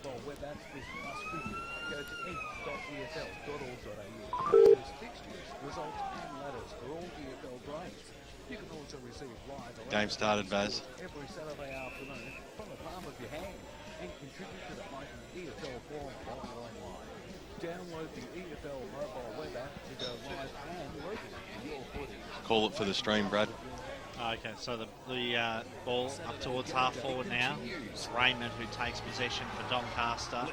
mobile web app is plus for you. Go to ed.efl.org.au. There's fixtures, results and ladders for all EFL grades. You can also receive live Game started, Baz. every Saturday afternoon from the palm of your hand and contribute to the mighty EFL forum online. Download the EFL mobile web app to go live and listen to your footage. Call it for the stream, Brad. Okay, so the ball up towards half forward now. It's Raymond who takes possession for Doncaster.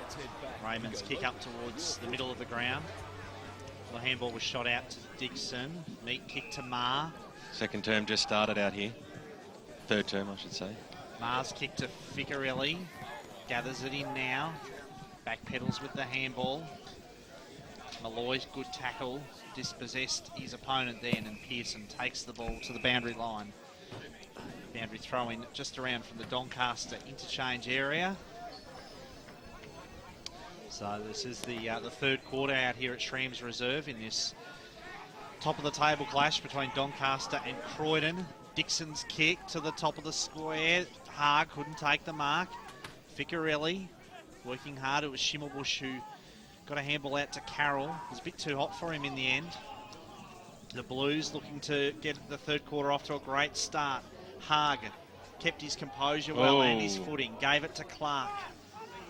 Raymond's kick up towards the middle of the ground. The handball was shot out to Dixon. Neat kick to Marr. Second term just started out here. Third term, I should say. Marr's kick to Ficarelli. Gathers it in now. Back pedals with the handball. Malloy's good tackle. Dispossessed his opponent then, and Pearson takes the ball to the boundary line. Boundary throw in just around from the Doncaster interchange area. So this is the third quarter out here at Shrems Reserve in this top of the table clash between Doncaster and Croydon. Dixon's kick to the top of the square. Haag couldn't take the mark. Ficarelli working hard. It was Schimmelbusch who got a handball out to Carroll. It was a bit too hot for him in the end. The Blues looking to get the third quarter off to a great start. Haag kept his composure well and his footing. Gave it to Clark.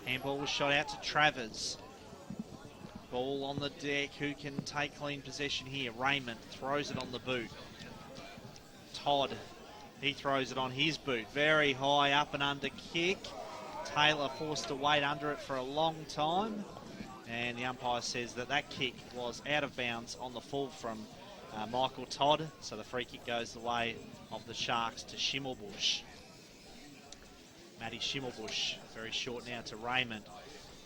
Handball was shot out to Travers. Ball on the deck. Who can take clean possession here? Raymond throws it on the boot. Todd, he throws it on his boot. Very high up and under kick. Taylor forced to wait under it for a long time. And the umpire says that that kick was out of bounds on the full from Michael Todd. So the free kick goes the way of the Sharks to Schimmelbusch. Matty Schimmelbusch, very short now to Raymond.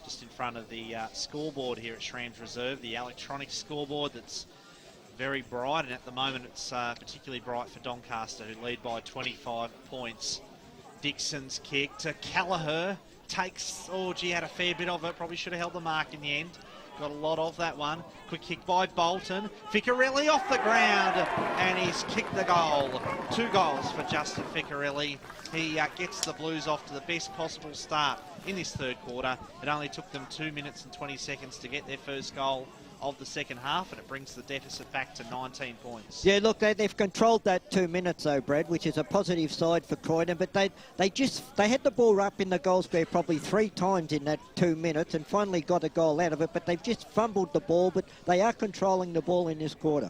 Just in front of the scoreboard here at Shrems Reserve, the electronic scoreboard that's very bright. And at the moment it's particularly bright for Doncaster, who lead by 25 points. Dixon's kick to Callagher. Takes, had a fair bit of it. Probably should have held the mark in the end. Got a lot of that one. Quick kick by Bolton. Ficarelli off the ground, and he's kicked the goal. 2 goals for Justin Ficarelli. He gets the Blues off to the best possible start in this third quarter. It only took them 2 minutes and 20 seconds to get their first goal of the second half, and it brings the deficit back to 19 points. Yeah, look, they've controlled that 2 minutes though, Brad, which is a positive side for Croydon, but they had the ball up in the goal square probably 3 times in that 2 minutes and finally got a goal out of it, but they've just fumbled the ball, but they are controlling the ball in this quarter.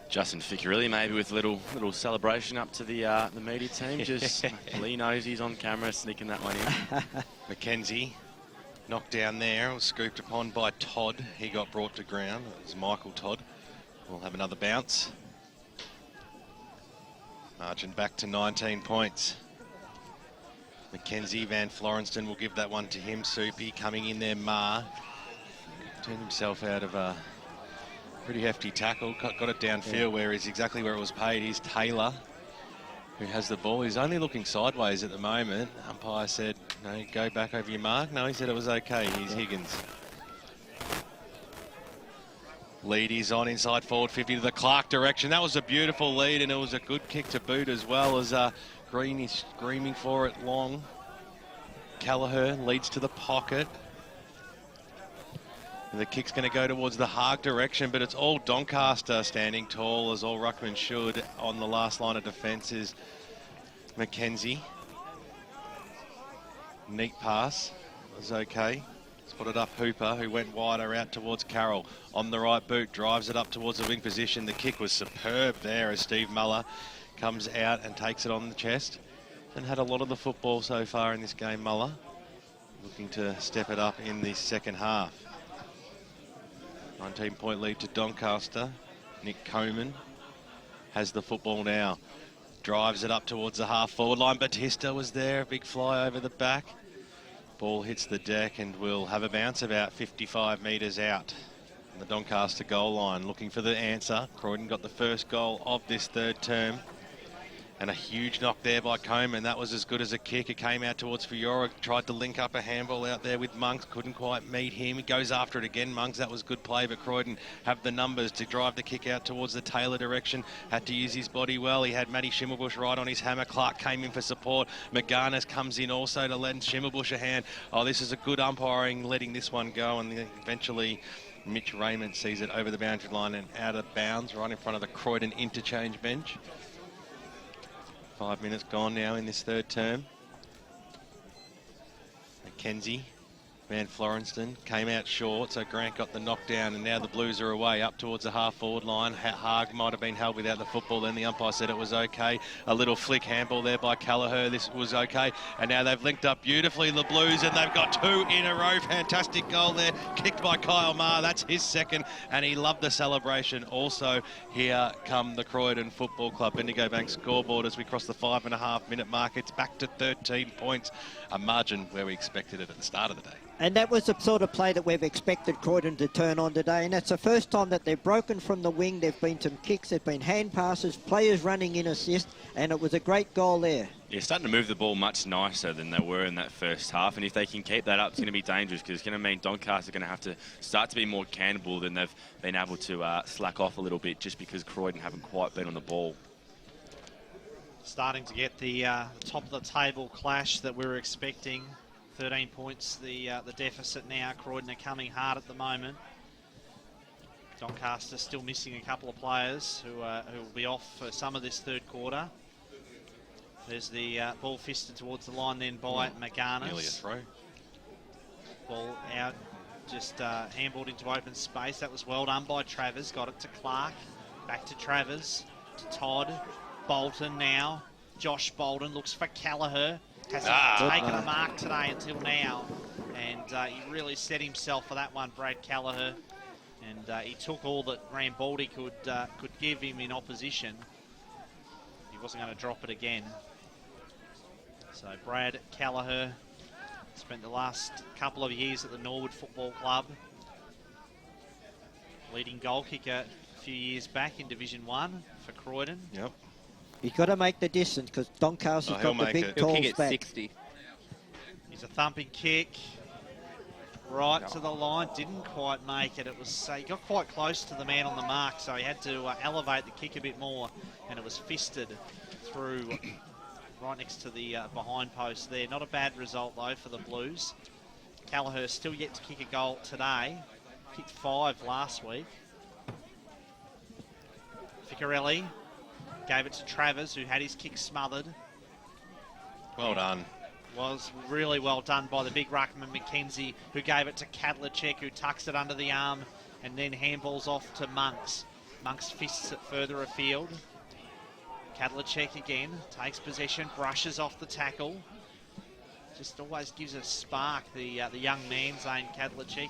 Justin Ficarelli maybe with a little celebration up to the media team. Just Lee knows he's on camera sneaking that one in. Mackenzie knocked down there, was scooped upon by Todd. He got brought to ground. It was Michael Todd. We'll have another bounce. Margin back to 19 points. Mackenzie, Van Florenston will give that one to him. Soupy coming in there, Marr. Turned himself out of a pretty hefty tackle. Got it downfield where is exactly where it was paid. He's Taylor, who has the ball. He's only looking sideways at the moment. Umpire said, no, go back over your mark. No, he said it was okay. He's Higgins. Lead is on inside forward 50 to the Clark direction. That was a beautiful lead, and it was a good kick to boot as well, as Green is screaming for it long. Callagher leads to the pocket. And the kick's going to go towards the Haag direction, but it's all Doncaster standing tall, as all ruckman should. On the last line of defence is Mackenzie. Neat pass, was okay. Let's put it up Hooper, who went wider out towards Carroll. On the right boot, drives it up towards the wing position. The kick was superb there as Steve Muller comes out and takes it on the chest. And had a lot of the football so far in this game, Muller. Looking to step it up in the second half. 19-point lead to Doncaster. Nick Coman has the football now. Drives it up towards the half-forward line. Batista was there, a big fly over the back. Ball hits the deck and will have a bounce about 55 metres out. On the Doncaster goal line, looking for the answer. Croydon got the first goal of this third term. And a huge knock there by Coleman. That was as good as a kick. It came out towards Fiora. Tried to link up a handball out there with Monks. Couldn't quite meet him. He goes after it again, Monks. That was good play, but Croydon have the numbers to drive the kick out towards the Taylor direction. Had to use his body well. He had Matty Schimmelbusch right on his hammer. Clark came in for support. McGarness comes in also to lend Schimmelbusch a hand. Oh, this is a good umpiring, letting this one go. And eventually Mitch Raymond sees it over the boundary line and out of bounds right in front of the Croydon interchange bench. 5 minutes gone now in this third term. McKenzie, Van Florenston came out short, so Grant got the knockdown, and now the Blues are away up towards the half-forward line. Haag might have been held without the football, then the umpire said it was okay. A little flick handball there by Callagher, this was okay. And now they've linked up beautifully, the Blues, and they've got 2 in a row. Fantastic goal there, kicked by Kyle Maher. That's his second, and he loved the celebration. Also, here come the Croydon Football Club. Bendigo Bank scoreboard as we cross the 5.5-minute mark. It's back to 13 points, a margin where we expected it at the start of the day. And that was the sort of play that we've expected Croydon to turn on today. And that's the first time that they've broken from the wing. There've been some kicks, there've been hand passes, players running in assist, and it was a great goal there. Yeah, starting to move the ball much nicer than they were in that first half. And if they can keep that up, it's going to be dangerous, because it's going to mean Doncaster are going to have to start to be more cannibal than they've been able to slack off a little bit, just because Croydon haven't quite been on the ball. Starting to get the top of the table clash that we were expecting. 13 points, the deficit now. Croydon are coming hard at the moment. Doncaster still missing a couple of players who will be off for some of this third quarter. There's the ball fisted towards the line then by McGarness. Nearly a throw. Ball out, just handballed into open space. That was well done by Travers. Got it to Clark. Back to Travers. To Todd. Bolton now. Josh Bolton looks for Callagher. Hasn't taken a mark today until now, and he really set himself for that one, Brad Callagher, and he took all that Rambaldi could give him in opposition. He wasn't going to drop it again. So Brad Callagher spent the last couple of years at the Norwood Football Club, leading goal kicker a few years back in Division 1 for Croydon. Yep. You've got to make the distance, because Doncaster's got the big He'll tall kick at back. 60. He's a thumping kick right to the line. Didn't quite make it. It was he got quite close to the man on the mark, so he had to elevate the kick a bit more, and it was fisted through right next to the behind post there. Not a bad result though for the Blues. Callagher still yet to kick a goal today. Kicked 5 last week. Ficarelli gave it to Travers, who had his kick smothered. Well done. Was really well done by the big ruckman McKenzie, who gave it to Kadlicek, who tucks it under the arm and then handballs off to Monks. Monks fists it further afield. Kadlicek again takes possession, brushes off the tackle. Just always gives a spark, the young man, Zane Kadlicek.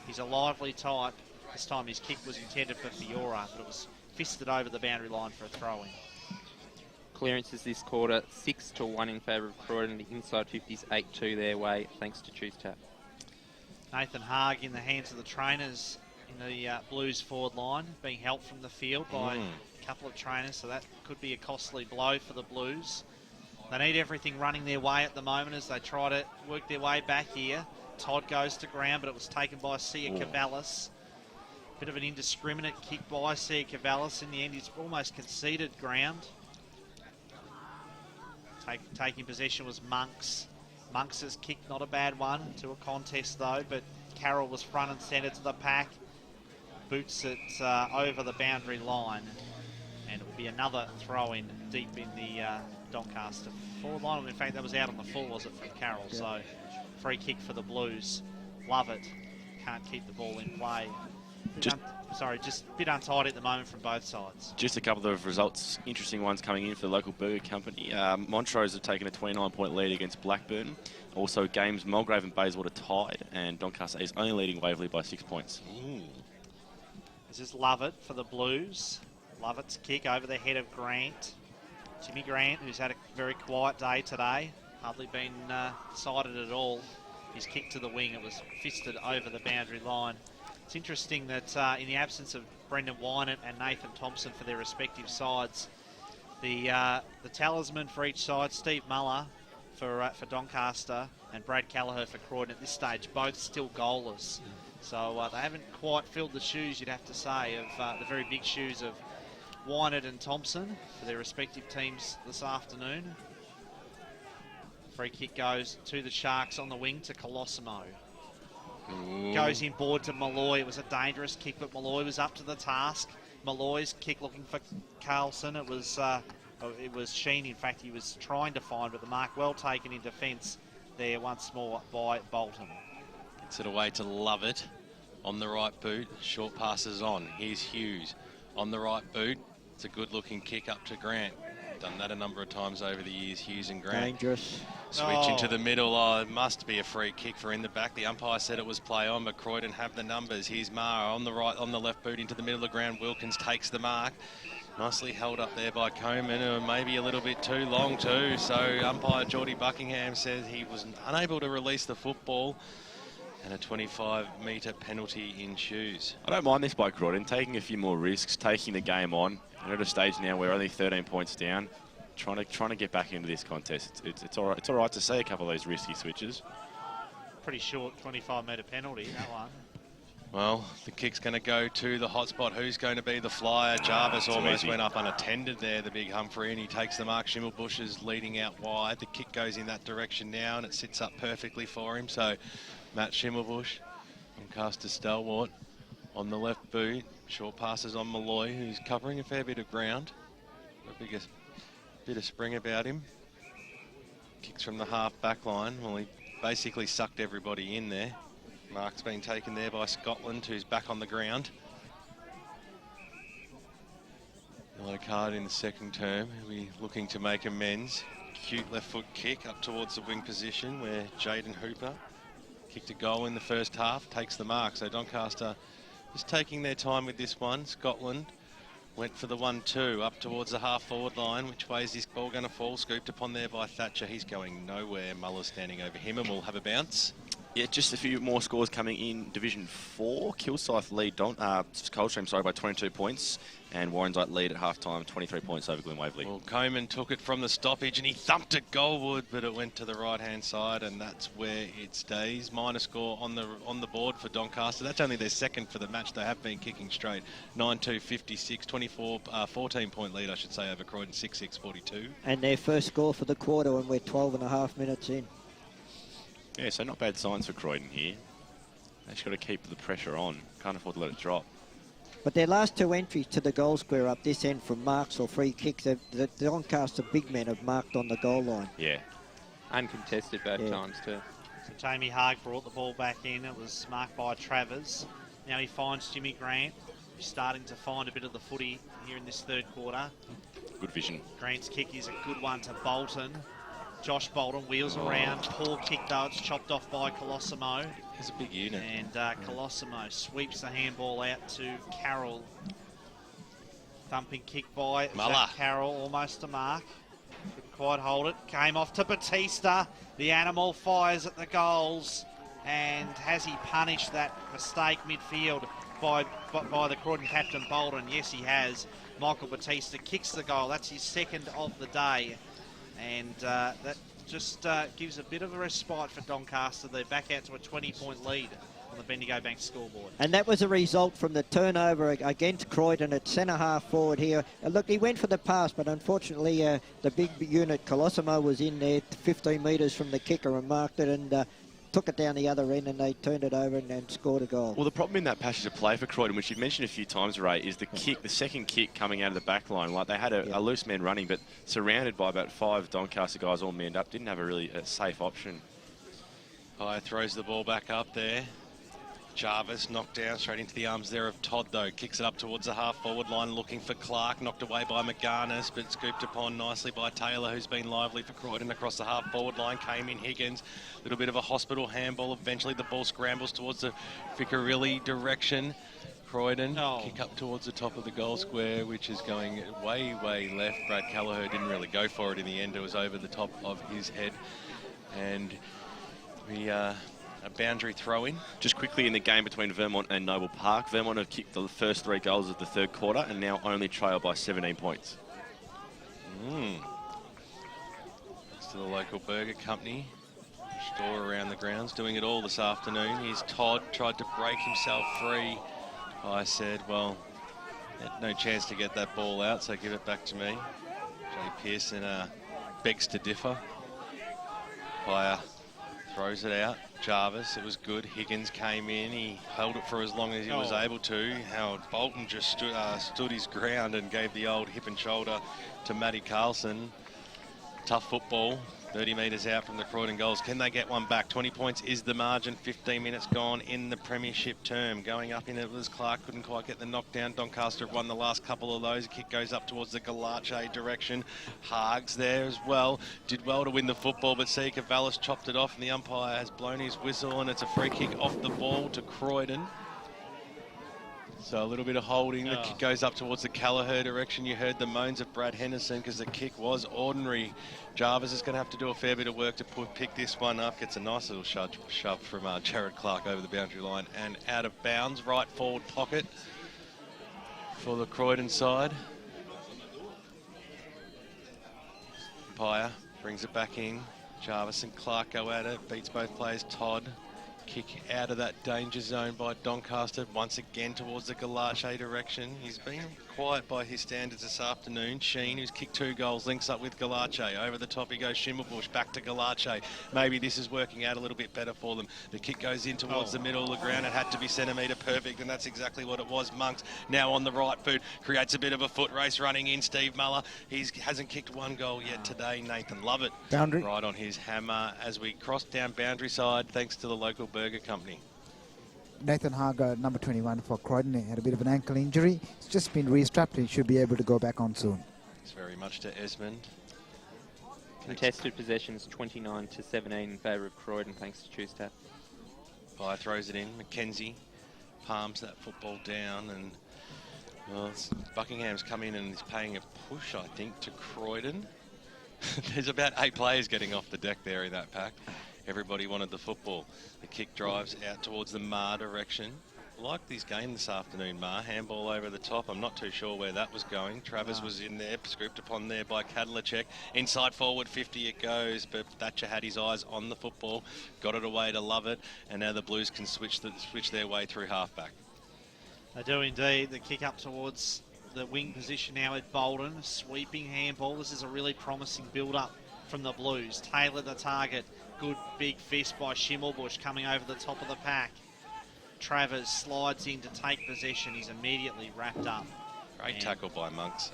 He's a lively type. This time his kick was intended for Fiora, but it was fisted over the boundary line for a throw-in. Clearances this quarter, 6-1 in favour of Croydon. The inside 50s 8-2 their way, thanks to Choose Tap. Nathan Haag in the hands of the trainers in the Blues forward line, being helped from the field by a couple of trainers, so that could be a costly blow for the Blues. They need everything running their way at the moment as they try to work their way back here. Todd goes to ground, but it was taken by Sia Cavallis. Bit of an indiscriminate kick by Sia Cavallis. In the end, he's almost conceded ground. Taking possession was Monks. Monks' kick, not a bad one to a contest though, but Carroll was front and centre to the pack. Boots it over the boundary line, and it will be another throw-in deep in the Doncaster forward line. In fact, that was out on the full, was it, from Carroll? Yeah. So free kick for the Blues. Love it. Can't keep the ball in play. Just a bit untidy at the moment from both sides. Just a couple of results, interesting ones coming in for the local burger company. Montrose have taken a 29-point lead against Blackburn. Also, games Mulgrave and Bayswater tied, and Doncaster is only leading Waverley by 6 points. This is Lovett for the Blues. Lovett's kick over the head of Grant. Jimmy Grant, who's had a very quiet day today, hardly been sighted at all. His kick to the wing, it was fisted over the boundary line. It's interesting that in the absence of Brendan Wynant and Nathan Thompson for their respective sides, The talisman for each side, Steve Muller for Doncaster and Brad Callagher for Croydon at this stage, both still goalless. So they haven't quite filled the shoes, you'd have to say, of the very big shoes of Wynett and Thompson for their respective teams this afternoon. Free kick goes to the Sharks on the wing to Colosimo. Goes inboard to Malloy. It was a dangerous kick, but Malloy was up to the task. Malloy's kick looking for Carlson. It was Sheen, in fact, he was trying to find, but the mark well taken in defence there once more by Bolton. Gets it away to Lovett on the right boot. Short passes on. Here's Hughes on the right boot. It's a good looking kick up to Grant. Done that a number of times over the years, Hughes and Grant. Dangerous. Switch into the middle. Oh, it must be a free kick for in the back. The umpire said it was play on, but Croydon have the numbers. Here's Mara on the right, on the left boot into the middle of the ground. Wilkins takes the mark. Nicely held up there by Coleman, and maybe a little bit too long too. So umpire Geordie Buckingham says he was unable to release the football, and a 25-metre penalty ensues. I don't mind this by Croydon, taking a few more risks, taking the game on. We're at a stage now where we're only 13 points down, trying to get back into this contest. It's all right. It's all right to see a couple of those risky switches. Pretty short 25-metre penalty, that one. Well, the kick's going to go to the hotspot. Who's going to be the flyer? Jarvis almost went up unattended there, the big Humphrey, and he takes the mark. Schimmelbusch is leading out wide. The kick goes in that direction now, and it sits up perfectly for him. So Matt Schimmelbusch, Doncaster stalwart, on the left boot. Short passes on Malloy, who's covering a fair bit of ground. A bit of spring about him. Kicks from the half back line. Well, he basically sucked everybody in there. Mark's been taken there by Scotland, who's back on the ground. Yellow card in the second term. He'll be looking to make amends. Cute left foot kick up towards the wing position where Jaden Hooper kicked a goal in the first half, takes the mark. So Doncaster just taking their time with this one. Scotland went for the 1-2 up towards the half-forward line. Which way is this ball going to fall? Scooped upon there by Thatcher. He's going nowhere. Muller's standing over him and will have a bounce. Yeah, just a few more scores coming in Division 4. Kilsyth lead Coldstream by 22 points, and Warrandyte lead at half-time, 23 points over Glen Waverley. Well, Coleman took it from the stoppage and he thumped it goalward, but it went to the right-hand side, and that's where it stays. Minor score on the board for Doncaster. That's only their second for the match. They have been kicking straight. 9-2, 56, 14-point lead, I should say, over Croydon, 6-6, 42. And their first score for the quarter when we're 12.5 minutes in. Yeah, so not bad signs for Croydon here. They've just got to keep the pressure on. Can't afford to let it drop. But their last two entries to the goal square up this end from marks or free kicks, the Doncaster big men have marked on the goal line. Yeah. Uncontested both times too. So Jamie Haag brought the ball back in. It was marked by Travers. Now he finds Jimmy Grant, who's starting to find a bit of the footy here in this third quarter. Good vision. Grant's kick is a good one to Bolton. Josh Bolton wheels around. Poor kick though. It's chopped off by Colosimo. It's a big unit. And Colosimo sweeps the handball out to Carroll. Thumping kick by Muller. Zach Carroll, almost a mark. Couldn't quite hold it. Came off to Batista. The animal fires at the goals. And has he punished that mistake midfield by the Croydon captain Bolton? Yes, he has. Michael Batista kicks the goal. That's his second of the day. And that just gives a bit of a respite for Doncaster. They're back out to a 20-point lead on the Bendigo Bank scoreboard. And that was a result from the turnover against Croydon at centre-half forward here. Look, he went for the pass, but unfortunately the big unit, Colosimo, was in there 15 metres from the kicker and marked it and took it down the other end, and they turned it over and scored a goal. Well, the problem in that passage of play for Croydon, which you've mentioned a few times, Ray, is the kick, the second kick coming out of the back line. Like, they had a loose man running, but surrounded by about 5 Doncaster guys all manned up. Didn't have a really safe option. Pye throws the ball back up there. Jarvis knocked down straight into the arms there of Todd, though. Kicks it up towards the half-forward line, looking for Clark. Knocked away by McGarnis, but scooped upon nicely by Taylor, who's been lively for Croydon across the half-forward line. Came in Higgins. A little bit of a hospital handball. Eventually the ball scrambles towards the Ficcarelli direction. Croydon kick up towards the top of the goal square, which is going way, way left. Brad Callagher didn't really go for it in the end. It was over the top of his head. And a boundary throw-in. Just quickly in the game between Vermont and Noble Park, Vermont have kicked the first 3 goals of the third quarter and now only trail by 17 points. Next to the local burger company. Store around the grounds, doing it all this afternoon. Here's Todd, tried to break himself free. I said, well, had no chance to get that ball out, so give it back to me. Jay Pearson begs to differ. Player throws it out. Jarvis, it was good. Higgins came in. He held it for as long as he was able to. Howard Bolton just stood his ground and gave the old hip and shoulder to Matty Carlson. Tough football. 30 metres out from the Croydon goals. Can they get one back? 20 points is the margin. 15 minutes gone in the premiership term. Going up in it was Clark. Couldn't quite get the knockdown. Doncaster have won the last couple of those. Kick goes up towards the Galache direction. Hargs there as well. Did well to win the football, but see Cavallis chopped it off and the umpire has blown his whistle and it's a free kick off the ball to Croydon. So a little bit of holding. The kick goes up towards the Callagher direction. You heard the moans of Brad Henderson because the kick was ordinary. Jarvis is going to have to do a fair bit of work to pick this one up. Gets a nice little shove from Jared Clark over the boundary line and out of bounds. Right forward pocket for the Croydon side. Umpire brings it back in. Jarvis and Clark go at it. Beats both players. Todd. Kick out of that danger zone by Doncaster once again towards the Galache direction. He's been quiet by his standards this afternoon. Sheen, who's kicked 2 goals, links up with Galache. Over the top he goes Schimmelbusch, back to Galache. Maybe this is working out a little bit better for them. The kick goes in towards the middle of the ground. It had to be centimetre perfect, and that's exactly what it was. Monks now on the right boot, creates a bit of a foot race running in. Steve Muller, he hasn't kicked 1 goal yet today. Nathan Lovett boundary right on his hammer as we cross down boundary side thanks to the local burger company. Nathan Harger, number 21 for Croydon, he had a bit of an ankle injury. It's just been restrapped. He should be able to go back on soon. Thanks very much to Esmond. Contested possessions 29-17 in favour of Croydon, thanks to Choose-Tap. Pye throws it in. McKenzie palms that football down, and well, Buckingham's come in and is paying a push, I think, to Croydon. There's about 8 players getting off the deck there in that pack. Everybody wanted the football. The kick drives out towards the Mar direction. I like this game this afternoon, Mar. Handball over the top. I'm not too sure where that was going. Travers was in there, scooped upon there by Kadlacek. Inside forward 50 it goes, but Thatcher had his eyes on the football. Got it away to Lovett, and now the Blues can switch their way through halfback. They do indeed. The kick up towards the wing position now at Bolton. Sweeping handball. This is a really promising build-up from the Blues. Taylor the target. Good big fist by Schimmelbusch coming over the top of the pack. Travers slides in to take possession. He's immediately wrapped up. Great tackle by Monks.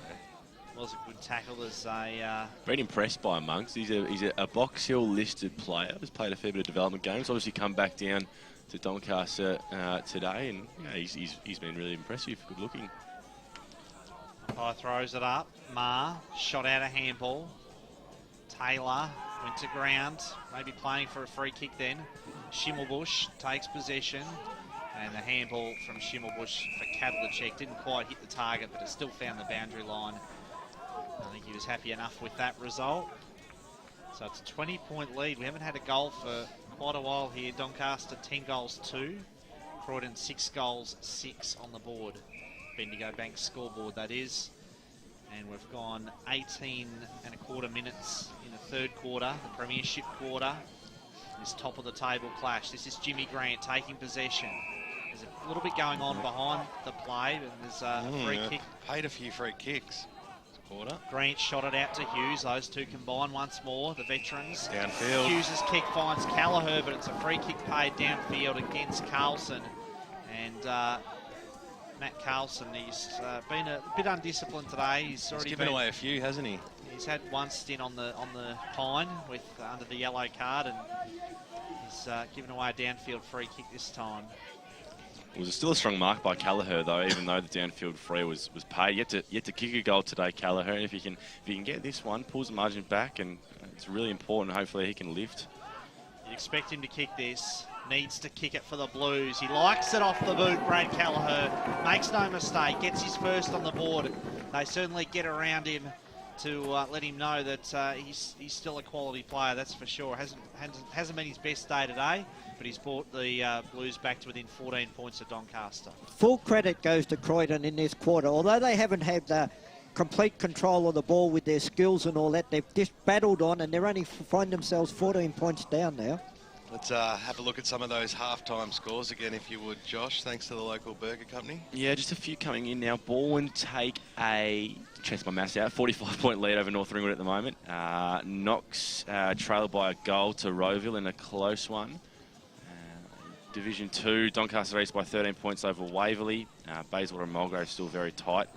Was a good tackle as a... Been impressed by Monks. He's a Box Hill listed player. He's played a fair bit of development games. Obviously come back down to Doncaster today, and he's been really impressive. Good looking. Pye throws it up. Mar shot out a handball. Taylor went to ground, maybe playing for a free kick then. Schimmelbusch takes possession, and the handball from Schimmelbusch for Kadlacek didn't quite hit the target, but it still found the boundary line. I think he was happy enough with that result. So it's a 20-point lead. We haven't had a goal for quite a while here. Doncaster 10 goals 2. Croydon 6 goals 6 on the board. Bendigo Bank scoreboard, that is. And we've gone 18 and a quarter minutes in the third quarter, the premiership quarter. This top of the table clash. This is Jimmy Grant taking possession. There's a little bit going on behind the play, and there's a free kick. Paid a few free kicks this quarter. Grant shot it out to Hughes. Those two combine once more, the veterans. Downfield. Hughes' kick finds Callagher, but it's a free kick paid downfield against Carlson. And Matt Carlson, he's been a bit undisciplined today. He's given away a few, hasn't he? He's had one stint on the pine with under the yellow card, and he's given away a downfield free kick this time. It was still a strong mark by Callagher, though, even though the downfield free was paid. Yet to kick a goal today, Callagher. If he can get this one, pulls the margin back, and it's really important. Hopefully, he can lift. You expect him to kick this. Needs to kick it for the Blues. He likes it off the boot, Brad Callagher. Makes no mistake, gets his first on the board. They certainly get around him to let him know that he's still a quality player, that's for sure. Hasn't been his best day today, but he's brought the Blues back to within 14 points of Doncaster. Full credit goes to Croydon in this quarter. Although they haven't had complete control of the ball with their skills and all that. They've just battled on, and they're only find themselves 14 points down now. Let's have a look at some of those halftime scores again, if you would, Josh. Thanks to the local burger company. Yeah, just a few coming in now. Baldwin take a, chest my maths out, 45-point lead over North Ringwood at the moment. Knox trailed by a goal to Rowville in a close one. Division 2, Doncaster East by 13 points over Waverley. Bayswater and Mulgrave still very tight.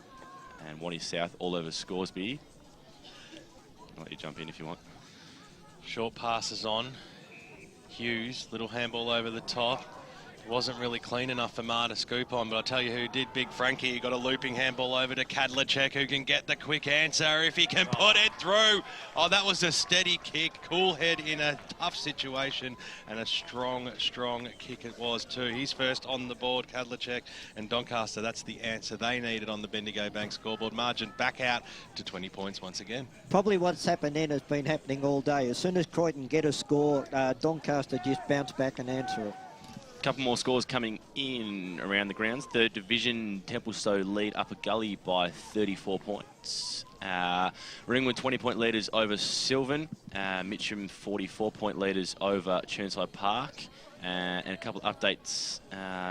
And Waddy South all over Scoresby. I'll let you jump in if you want. Short passes on. Hughes, little handball over the top. Wasn't really clean enough for Ma to scoop on, but I'll tell you who did, Big Frankie. He got a looping handball over to Kadlicek, who can get the quick answer if he can put it through. Oh, that was a steady kick. Cool head in a tough situation, and a strong, strong kick it was too. He's first on the board, Kadlicek, and Doncaster. That's the answer they needed on the Bendigo Bank scoreboard. Margin back out to 20 points once again. Probably what's happened then has been happening all day. As soon as Croydon get a score, Doncaster just bounce back and answer it. Couple more scores coming in around the grounds. Third Division, Templestowe lead Upper Gully by 34 points. Ringwood 20-point leaders over Sylvan. Mitcham 44-point leaders over Churnside Park. And a couple of updates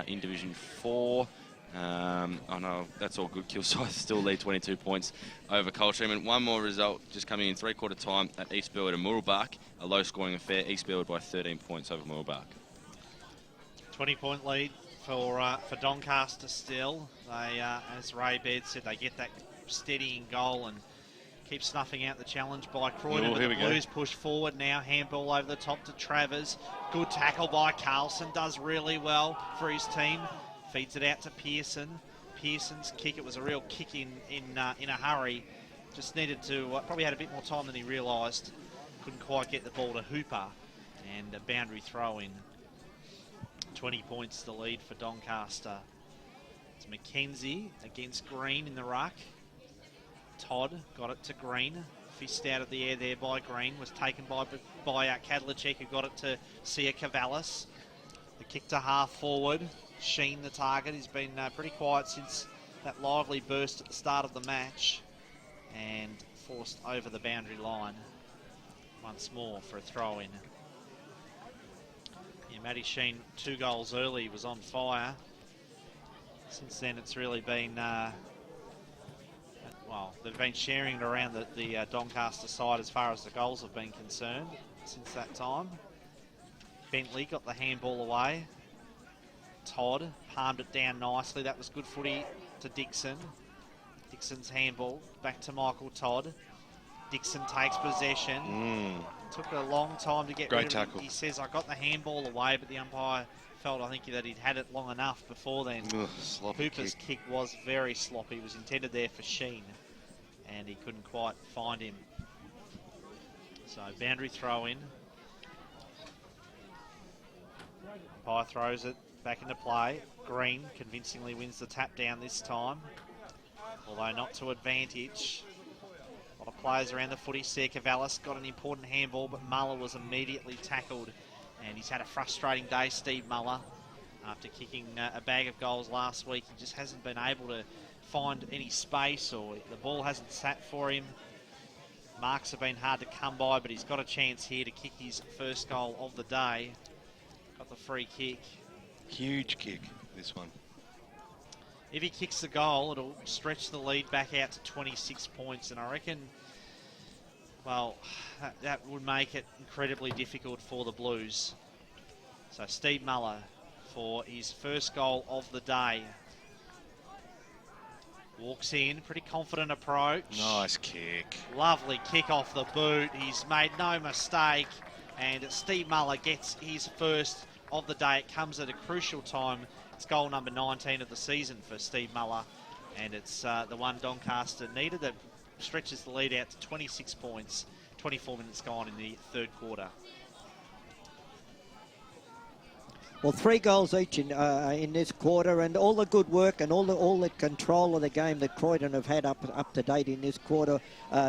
in Division 4. Oh no, that's all good. Kilsyth still lead 22 points over Coldstream. And one more result just coming in 3/4 time at East Burwood and Mooroolbark. A low-scoring affair. East Burwood by 13 points over Mooroolbark. 20-point lead for Doncaster still. They, as Ray Baird said, they get that steadying goal and keep snuffing out the challenge by Croydon. Oh, here we go. Blues push forward now. Handball over the top to Travers. Good tackle by Carlson. Does really well for his team. Feeds it out to Pearson. Pearson's kick. It was a real kick in a hurry. Just needed to, probably had a bit more time than he realised. Couldn't quite get the ball to Hooper. And a boundary throw in. 20 points the lead for Doncaster. It's Mackenzie against Green in the ruck. Todd got it to Green. Fist out of the air there by Green. Was taken by Kadlicek, who got it to Sia Cavalis. The kick to half forward. Sheen, the target. He's been pretty quiet since that lively burst at the start of the match. And forced over the boundary line once more for a throw-in. Yeah, Matty Sheen, 2 goals early, was on fire. Since then, it's really been, well, they've been sharing it around the Doncaster side as far as the goals have been concerned since that time. Bentley got the handball away. Todd palmed it down nicely. That was good footy to Dixon. Dixon's handball back to Michael Todd. Dixon takes possession. Took a long time to get rid of it. Tackle. He says, I got the handball away, but the umpire felt, I think, that he'd had it long enough before then. Hooper's kick was very sloppy. It was intended there for Sheen, and he couldn't quite find him. So, boundary throw in. Umpire throws it back into play. Green convincingly wins the tap down this time, although not to advantage. A lot of players around the footy. Sia Cavalis got an important handball, but Muller was immediately tackled. And he's had a frustrating day, Steve Muller. After kicking a bag of goals last week, he just hasn't been able to find any space, or the ball hasn't sat for him. Marks have been hard to come by, but he's got a chance here to kick his first goal of the day. Got the free kick. Huge kick, this one. If he kicks the goal, it'll stretch the lead back out to 26 points. And I reckon, well, that would make it incredibly difficult for the Blues. So Steve Muller for his first goal of the day. Walks in, pretty confident approach. Nice kick. Lovely kick off the boot. He's made no mistake. And Steve Muller gets his first of the day. It comes at a crucial time. It's goal number 19 of the season for Steve Muller, and it's the one Doncaster needed that stretches the lead out to 26 points. 24 minutes gone in the third quarter. Well, 3 goals each in this quarter, and all the good work and all the control of the game that Croydon have had up to date in this quarter.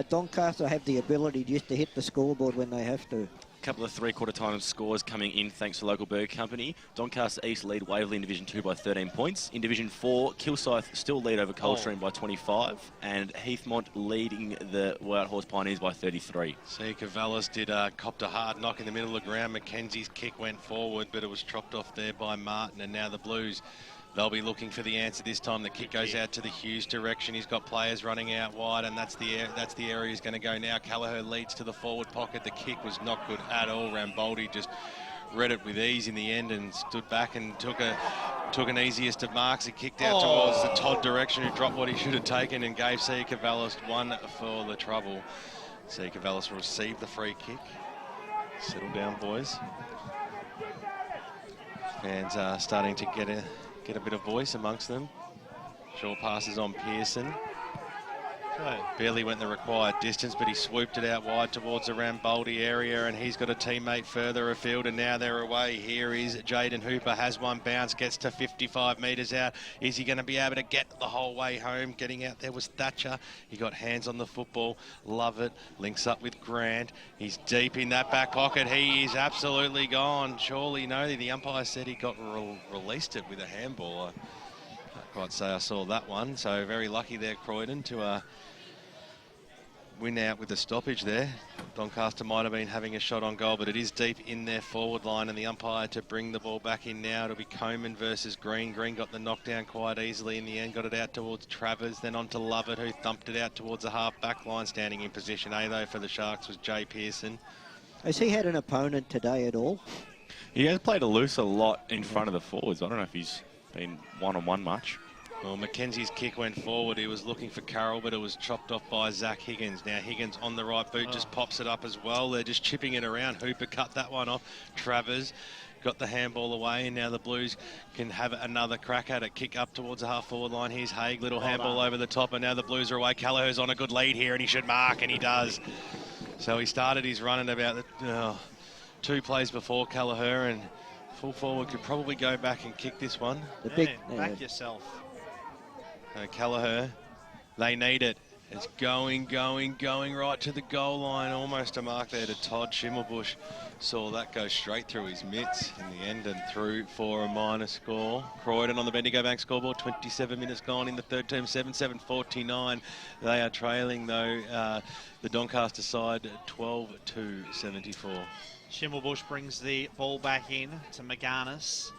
Doncaster have the ability just to hit the scoreboard when they have to. couple of three-quarter time scores coming in thanks to local bird company. Doncaster East lead Waverley in Division 2 by 13 points. In Division 4, Kilsyth still lead over Coldstream by 25, and Heathmont leading the Wild Horse Pioneers by 33. See, Cavallis did copped a hard knock in the middle of the ground. Mackenzie's kick went forward, but it was chopped off there by Martin, and now the Blues, they'll be looking for the answer this time. The kick goes out to the Hughes direction. He's got players running out wide, and that's the area he's going to go now. Callagher leads to the forward pocket. The kick was not good at all. Ramboldi just read it with ease in the end and stood back and took an easiest of marks. He kicked out towards the Todd direction, who dropped what he should have taken and gave C. Cavallis one for the trouble. C. Cavallis received the free kick. Settle down, boys. Fans are starting to get a bit of voice amongst them. Short passes on Pearson. Barely went the required distance, but he swooped it out wide towards the Ramboldi area, and he's got a teammate further afield, and now they're away. Here is Jaden Hooper, has one bounce, gets to 55 metres out. Is he going to be able to get the whole way home? Getting out there was Thatcher. He got hands on the football. Love it. Links up with Grant. He's deep in that back pocket. He is absolutely gone. Surely no, the umpire said he got released it with a handball. I can't quite say I saw that one. So very lucky there, Croydon, to win out with a stoppage there. Doncaster might have been having a shot on goal, but it is deep in their forward line, and the umpire to bring the ball back in now. It'll be Coleman versus Green. Green got the knockdown quite easily in the end, got it out towards Travers, then on to Lovett, who thumped it out towards the half-back line. Standing in position A, though, for the Sharks was Jay Pearson. Has he had an opponent today at all? He has played a loose a lot in front of the forwards. I don't know if he's been one-on-one much. Well, Mackenzie's kick went forward. He was looking for Carroll, but it was chopped off by Zach Higgins. Now Higgins on the right boot just pops it up as well. They're just chipping it around. Hooper cut that one off. Travers got the handball away, and now the Blues can have another crack at it. Kick up towards the half-forward line. Here's Haig, little handball over the top, and now the Blues are away. Callagher's on a good lead here, and he should mark, and he does. So he started his run at about 2 plays before Callagher, and full forward could probably go back and kick this one. The big back yourself. Callagher, they need it. It's going right to the goal line. Almost a mark there to Todd. Schimmelbusch saw that go straight through his mitts in the end and through for a minor score. Croydon on the Bendigo Bank scoreboard, 27 minutes gone in the third term, 7-7-49. They are trailing, though, the Doncaster side 12-74. Schimmelbusch brings the ball back in to McGarnis.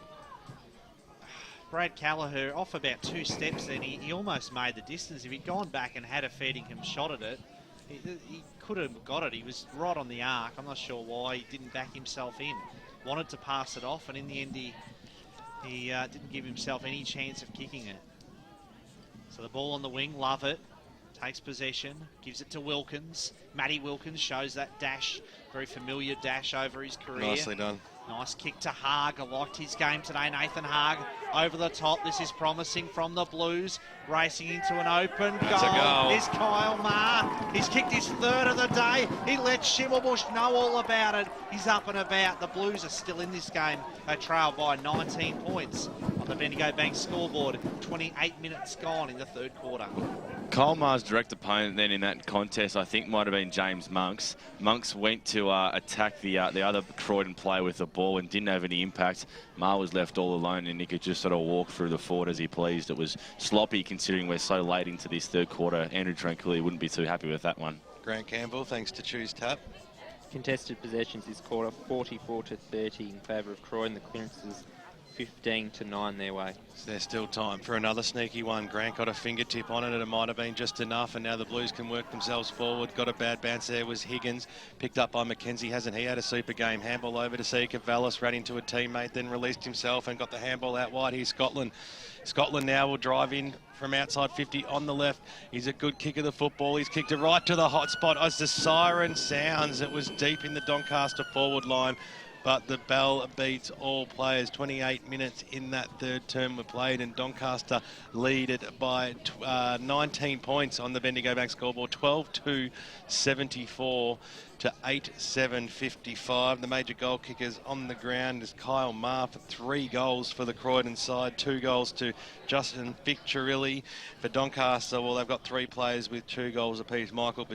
Brad Callagher off about 2 steps then. He almost made the distance. If he'd gone back and had a fair dinkum shot at it, he could have got it. He was right on the arc. I'm not sure why he didn't back himself in. Wanted to pass it off, and in the end he didn't give himself any chance of kicking it. So the ball on the wing, Lovett takes possession, gives it to Wilkins. Matty Wilkins shows that dash, very familiar dash over his career. Nicely done. Nice kick to Haag. I liked his game today. Nathan Haag over the top. This is promising from the Blues. Racing into an open goal. Is Kyle Maher. He's kicked his 3rd of the day. He let Schimmelbusch know all about it. He's up and about. The Blues are still in this game. They trail by 19 points on the Bendigo Bank scoreboard. 28 minutes gone in the 3rd quarter. Kyle Maher's direct opponent then in that contest, I think, might have been James Monks. Monks went to attack the other Croydon player with the ball and didn't have any impact. Maher was left all alone, and he could just sort of walk through the forward as he pleased. It was sloppy considering we're so late into this 3rd quarter. Andrew Tranquilli wouldn't be too happy with that one. Grant Campbell, thanks to Choose Tap. Contested possessions this quarter, 44-30 in favour of Croydon. The clearances 15-9 their way. There's still time for another sneaky one. Grant got a fingertip on it, and it might have been just enough, and now the Blues can work themselves forward. Got a bad bounce there was Higgins, picked up by Mackenzie. Hasn't he had a super game? Handball over to C. Cavallis, ran into a teammate, then released himself and got the handball out wide. Here's Scotland. Scotland now will drive in from outside 50 on the left. He's a good kick of the football. He's kicked it right to the hot spot. As the siren sounds, it was deep in the Doncaster forward line, but the bell beats all players. 28 minutes in that 3rd term were played, and Doncaster lead it by 19 points on the Bendigo Bank scoreboard, 12-74 to 8-7-55. The major goal kickers on the ground is Kyle Maher for 3 goals for the Croydon side, 2 goals to Justin Ficcirilli. For Doncaster, well, they've got 3 players with 2 goals apiece. Michael